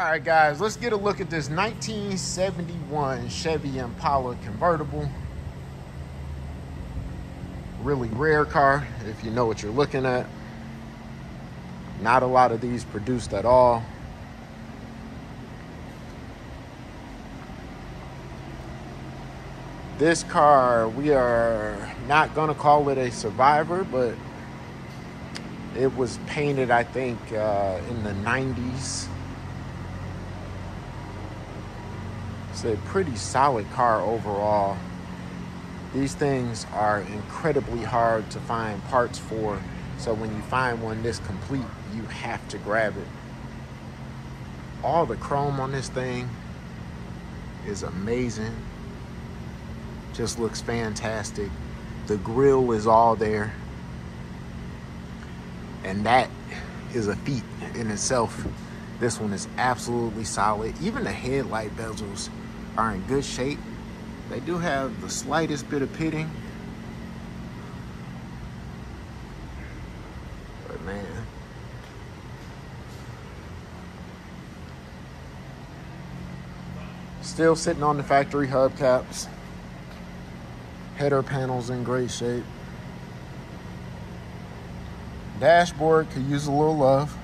All right, guys, let's get a look at this 1971 Chevy Impala convertible. Really rare car, if you know what you're looking at. Not a lot of these produced at all. This car, we are not gonna call it a survivor, but it was painted, I think, in the 90s. It's a pretty solid car overall. These things are incredibly hard to find parts for, so when you find one this complete, you have to grab it. All the chrome on this thing is amazing. Just looks fantastic. The grille is all there, and that is a feat in itself. This one is absolutely solid. Even the headlight bezels are in good shape. They do have the slightest bit of pitting, but man, still sitting on the factory hubcaps. Header panels in great shape. Dashboard could use a little love.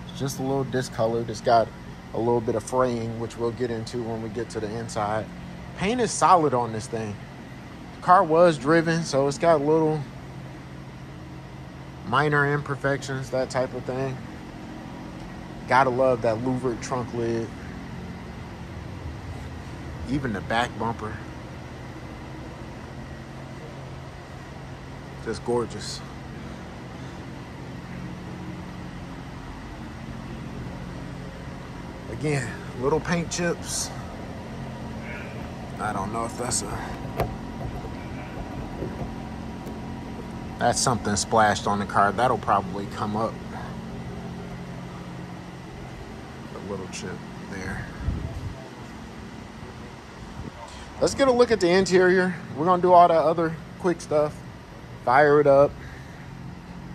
It's just a little discolored. It's got a little bit of fraying, which we'll get into when we get to the inside. Paint is solid on this thing. The car was driven, so it's got little minor imperfections, that type of thing. Gotta love that louvered trunk lid. Even the back bumper. Just gorgeous. Again, little paint chips. I don't know if that's something splashed on the car. That'll probably come up. A little chip there. Let's get a look at the interior. We're gonna do all that other quick stuff. Fire it up.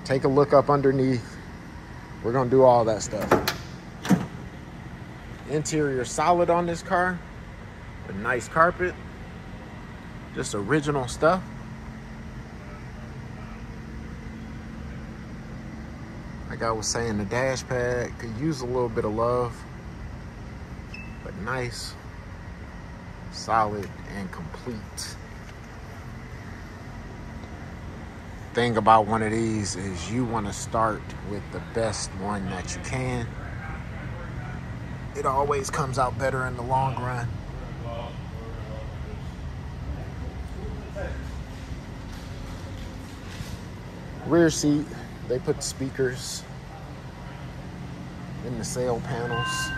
Take a look up underneath. We're gonna do all that stuff. Interior solid on this car. A nice carpet. Just original stuff. Like I was saying, the dash pad could use a little bit of love, but nice, solid, and complete. Thing about one of these is you want to start with the best one that you can. It always comes out better in the long run. Rear seat, they put speakers in the sail panels.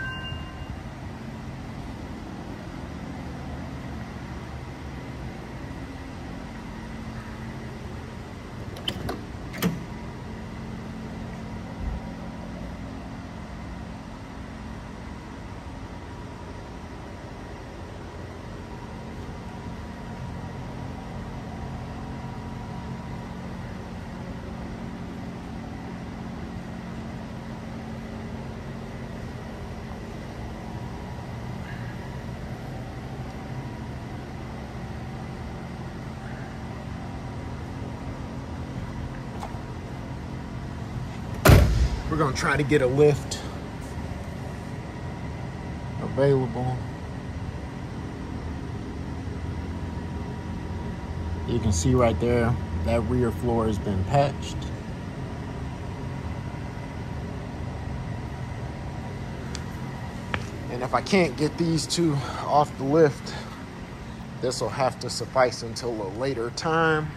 We're gonna try to get a lift available. You can see right there, that rear floor has been patched. And if I can't get these two off the lift, this will have to suffice until a later time.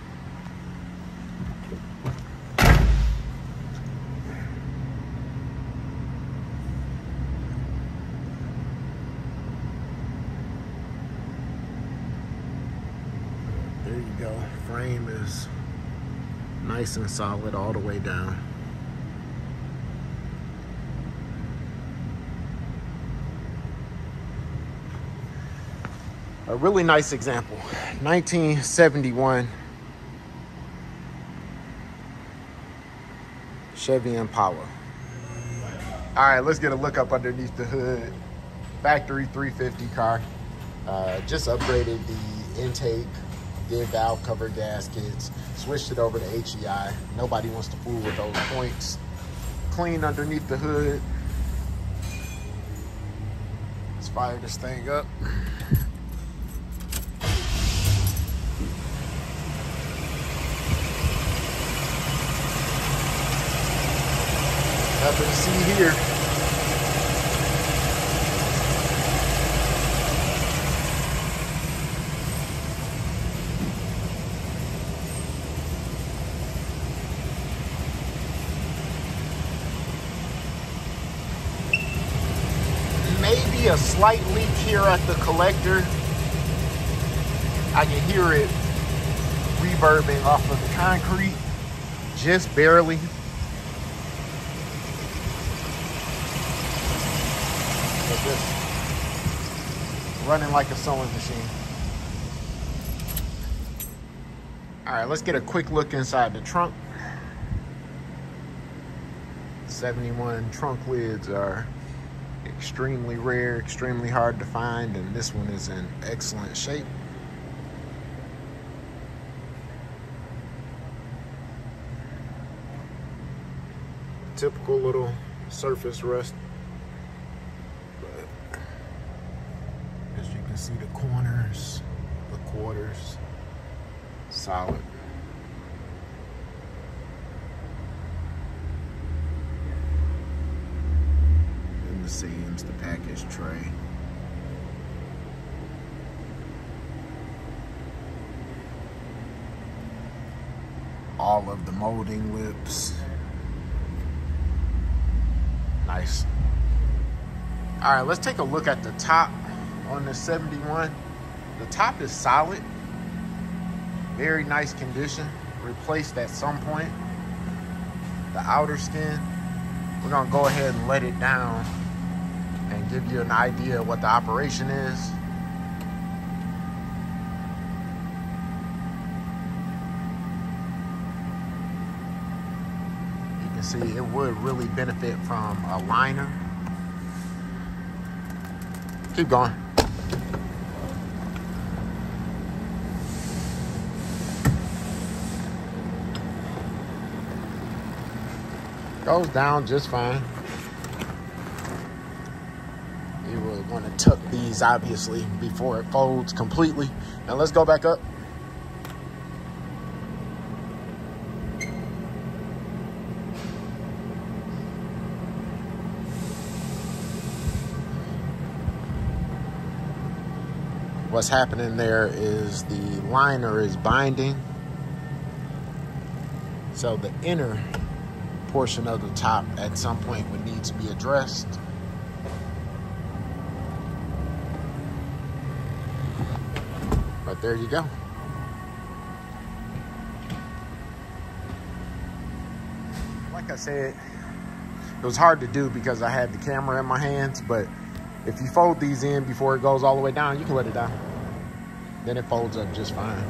There you go. Frame is nice and solid all the way down. A really nice example. 1971 Chevy Impala. All right, let's get a look up underneath the hood. Factory 350 car. Just upgraded the intake, did valve cover gaskets, switched it over to HEI. Nobody wants to fool with those points. Clean underneath the hood. Let's fire this thing up. Nothing to see here. Maybe a slight leak here at the collector. I can hear it reverbing off of the concrete, just barely. But just running like a sewing machine. All right, let's get a quick look inside the trunk. 71 trunk lids are extremely rare, extremely hard to find, and this one is in excellent shape. Typical little surface rust, but as you can see, the corners, the quarters, solid. The seams, the package tray. All of the molding lips. Nice. All right, let's take a look at the top on the 71. The top is solid. Very nice condition. Replaced at some point. The outer skin, we're gonna go ahead and let it down and give you an idea of what the operation is. You can see it would really benefit from a liner. Keep going. Goes down just fine. You would want to tuck these obviously before it folds completely. Now let's go back up. What's happening there is the liner is binding. So the inner portion of the top at some point would need to be addressed. But there you go. Like I said, it was hard to do because I had the camera in my hands, but if you fold these in before it goes all the way down, you can let it down. Then it folds up just fine.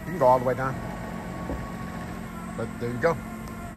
You can go all the way down. But there you go.